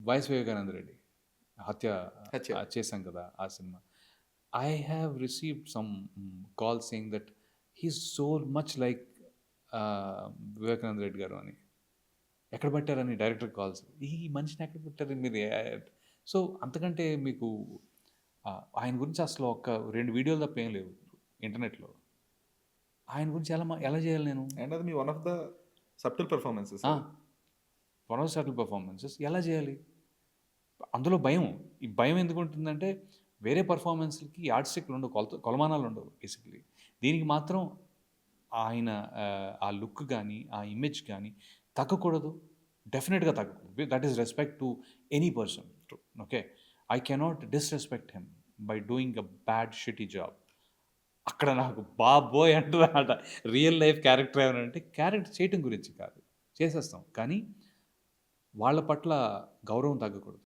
YS Vivekananda Reddy హత్య హత్య. చేశాం కదా ఆ cinema. I have received some call saying that he's so much like Vivekananda Reddy గారు అని. ఎక్కడ పట్టారని డైరెక్టర్ కాల్స్. ఈ మనిషిని ఎక్కడ పట్టారు మీరు? సో అంతకంటే మీకు ఆయన గురించి అసలు ఒక 2 వీడియోలు తప్ప ఏం లేవు ఇంటర్నెట్‌లో. ఆయన గురించి ఎలా చేయాలి నేను? అండ్ అది మీ one of the subtle performances. One of subtle performances ఎలా చేయాలి? అందులో భయం. ఈ భయం ఎందుకుంటుందంటే వేరే పర్ఫార్మెన్స్‌లకి యార్డ్ స్టిక్‌లు ఉండవు. కొలమానాలు ఉండవు బేసికల్లీ. దీనికి మాత్రం ఆయన ఆ లుక్ గానీ, ఆ ఇమేజ్ గానీ తగ్గకూడదు. డెఫినిట్‌గా తగ్గకూడదు. That is respect to any person. Okay. I cannot disrespect him by doing a bad shitty job. అక్కడ నాకు బాబోయ్! అంటదనమాట. రియల్ లైఫ్ క్యారెక్టర్ ఏమైనా అంటే క్యారెక్టర్ చేయటం గురించి కాదు. చేసేస్తాం. కానీ వాళ్ళ పట్ల గౌరవం తగ్గకూడదు.